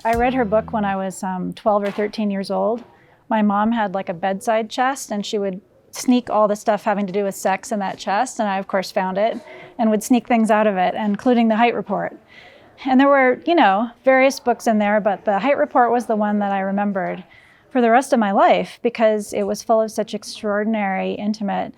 I read her book when I was 12 or 13 years old. My mom had like a bedside chest, and she would sneak all the stuff having to do with sex in that chest, and I, of course, found it and would sneak things out of it, including the Hite Report. And there were, various books in there, but the Hite Report was the one that I remembered for the rest of my life because it was full of such extraordinary, intimate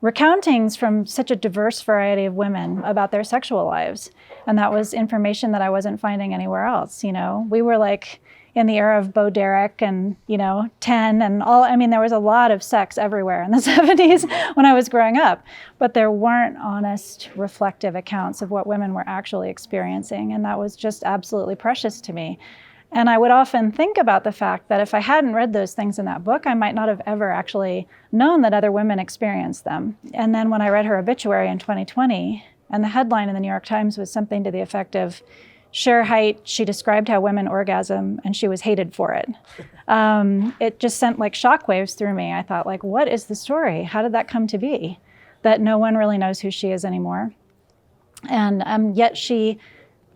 recountings from such a diverse variety of women about their sexual lives. And that was information that I wasn't finding anywhere else. We were like in the era of Bo Derek and, 10 and all. I mean, there was a lot of sex everywhere in the 70s when I was growing up, but there weren't honest, reflective accounts of what women were actually experiencing. And that was just absolutely precious to me. And I would often think about the fact that if I hadn't read those things in that book, I might not have ever actually known that other women experienced them. And then when I read her obituary in 2020, and the headline in the New York Times was something to the effect of, Shere Hite, she described how women orgasm and she was hated for it. It just sent like shockwaves through me. I thought, like, what is the story? How did that come to be? That no one really knows who she is anymore. And yet she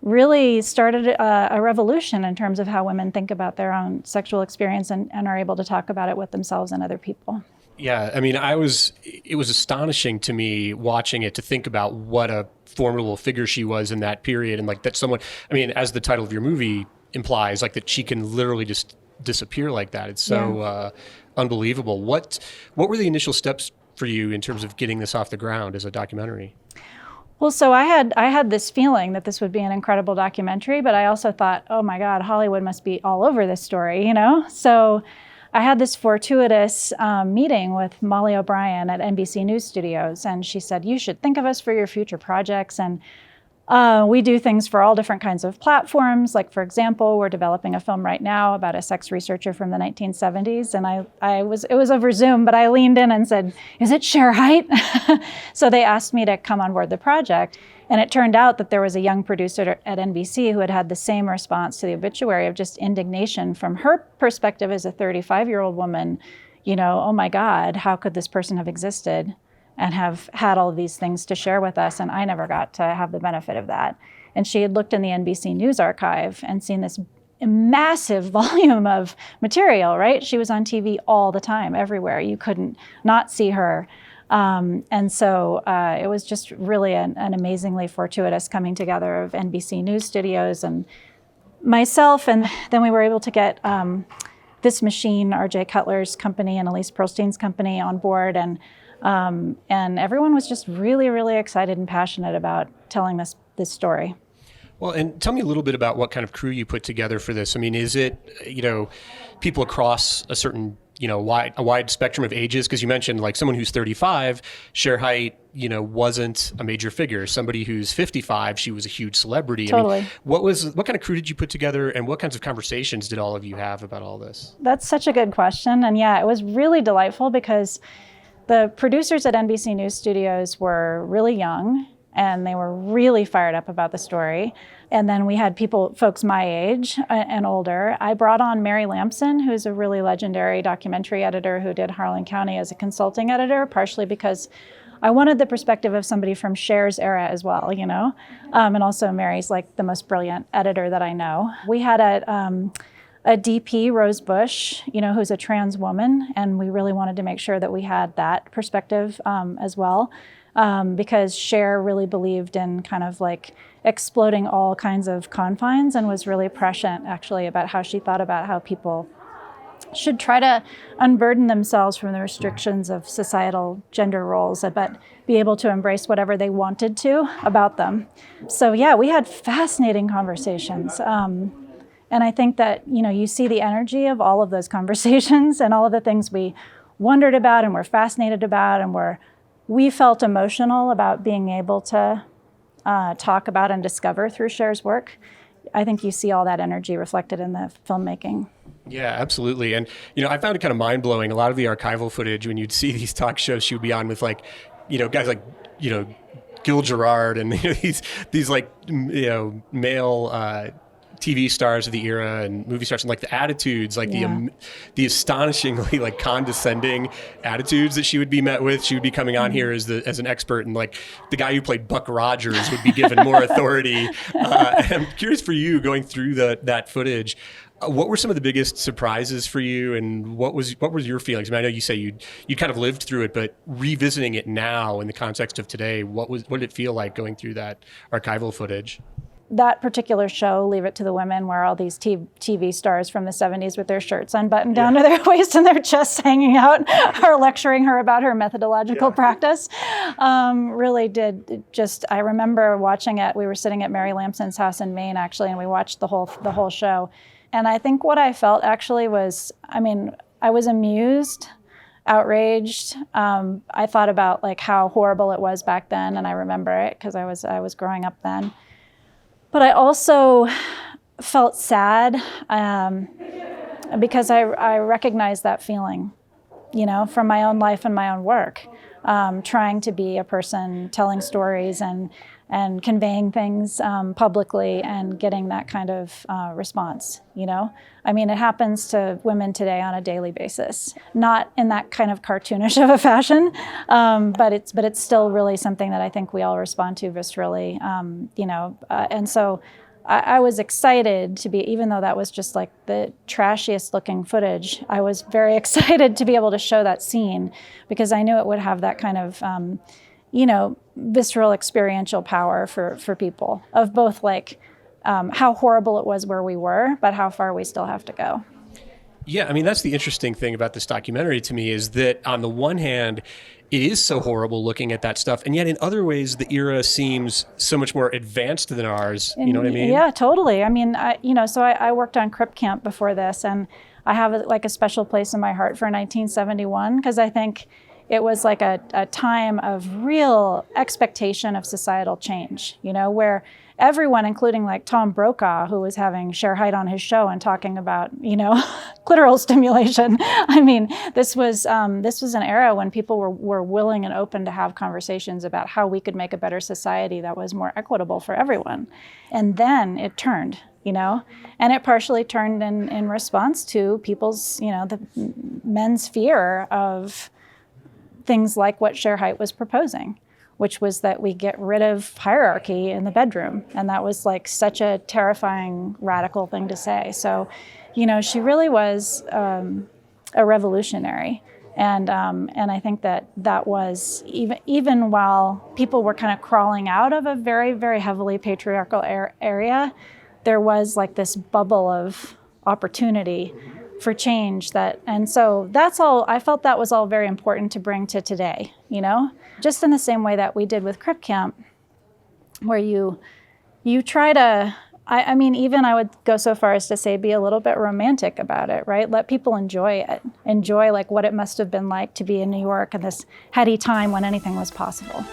really started a revolution in terms of how women think about their own sexual experience and are able to talk about it with themselves and other people. Yeah, I mean, it was astonishing to me watching it to think about what a formidable figure she was in that period. And like that someone, I mean, as the title of your movie implies, like that she can literally just disappear like that. It's so unbelievable. What were the initial steps for you in terms of getting this off the ground as a documentary? Well, so I had this feeling that this would be an incredible documentary, but I also thought, oh my God, Hollywood must be all over this story, So I had this fortuitous meeting with Molly O'Brien at NBC News Studios, and she said, you should think of us for your future projects. And we do things for all different kinds of platforms. Like, for example, we're developing a film right now about a sex researcher from the 1970s. And it was over Zoom, but I leaned in and said, is it Shere Hite? So they asked me to come on board the project. And it turned out that there was a young producer at NBC who had the same response to the obituary of just indignation from her perspective as a 35-year-old woman. Oh my God, how could this person have existed and have had all of these things to share with us? And I never got to have the benefit of that. And she had looked in the NBC News archive and seen this massive volume of material, right? She was on TV all the time, everywhere. You couldn't not see her. And so it was just really an amazingly fortuitous coming together of NBC News Studios and myself. And then we were able to get This Machine, R.J. Cutler's company, and Elise Pearlstein's company on board. And everyone was just really, really excited and passionate about telling this story. Well, and tell me a little bit about what kind of crew you put together for this. I mean, is it, people across a certain, a wide spectrum of ages? Because you mentioned like someone who's 35, Shere Hite, wasn't a major figure. Somebody who's 55, she was a huge celebrity. Totally. I mean, what kind of crew did you put together, and what kinds of conversations did all of you have about all this? That's such a good question. And yeah, it was really delightful because the producers at NBC News Studios were really young, and they were really fired up about the story. And then we had folks my age and older. I brought on Mary Lamson, who's a really legendary documentary editor who did Harlan County as a consulting editor, partially because I wanted the perspective of somebody from Shere's era as well, and also Mary's like the most brilliant editor that I know. We had a DP, Rose Bush, who's a trans woman, and we really wanted to make sure that we had that perspective as well. Because Shere really believed in kind of like exploding all kinds of confines and was really prescient actually about how she thought about how people should try to unburden themselves from the restrictions of societal gender roles, but be able to embrace whatever they wanted to about them. So yeah, we had fascinating conversations. And I think that, you see the energy of all of those conversations and all of the things we wondered about and were fascinated about and we felt emotional about being able to talk about and discover through Shere's work. I think you see all that energy reflected in the filmmaking. Yeah, absolutely. And, I found it kind of mind-blowing. A lot of the archival footage, when you'd see these talk shows she would be on with like, guys like, Gil Gerard and these like, male TV stars of the era and movie stars, and like the attitudes, like the astonishingly like condescending attitudes that she would be met with. She would be coming on here as an expert, and like the guy who played Buck Rogers would be given more authority. And I'm curious for you, going through that footage, what were some of the biggest surprises for you, and what was your feelings? I mean, I know you say you kind of lived through it, but revisiting it now in the context of today, what did it feel like going through that archival footage? That particular show, Leave It to the Women, where all these TV stars from the 70s with their shirts unbuttoned down to their waist and their chests hanging out are lecturing her about her methodological practice, really did just, I remember watching it. We were sitting at Mary Lamson's house in Maine, actually, and we watched the whole show. And I think what I felt actually was, I mean, I was amused, outraged. I thought about like how horrible it was back then, and I remember it because I was growing up then. But I also felt sad because I recognized that feeling, you know, from my own life and my own work, trying to be a person telling stories and conveying things publicly and getting that kind of response, you know? I mean, it happens to women today on a daily basis, not in that kind of cartoonish of a fashion, but it's still really something that I think we all respond to viscerally, you know? And so I was excited to be, even though that was just like the trashiest looking footage, I was very excited to be able to show that scene because I knew it would have that kind of, you know, visceral experiential power for people of both like how horrible it was where we were, but how far we still have to go. Yeah, I mean, that's the interesting thing about this documentary to me is that on the one hand, it is so horrible looking at that stuff, and yet in other ways, the era seems so much more advanced than ours. You know what I mean? Yeah, totally. I mean, so I worked on Crip Camp before this, and I have like a special place in my heart for 1971 because I think it was like a time of real expectation of societal change, you know, where everyone, including like Tom Brokaw, who was having Shere Hite on his show and talking about, you know, clitoral stimulation. I mean, this was an era when people were willing and open to have conversations about how we could make a better society that was more equitable for everyone. And then it turned, you know, and it partially turned in response to people's, you know, the men's fear of things like what Shere Hite was proposing, which was that we get rid of hierarchy in the bedroom. And that was like such a terrifying, radical thing to say. So, you know, she really was a revolutionary. And I think that was, even while people were kind of crawling out of a very, very heavily patriarchal area, there was like this bubble of opportunity for change and so that's all, I felt that was all very important to bring to today, you know, just in the same way that we did with Crip Camp, where you try to, I mean, even I would go so far as to say, be a little bit romantic about it, right? Let people enjoy it, enjoy like what it must have been like to be in New York in this heady time when anything was possible.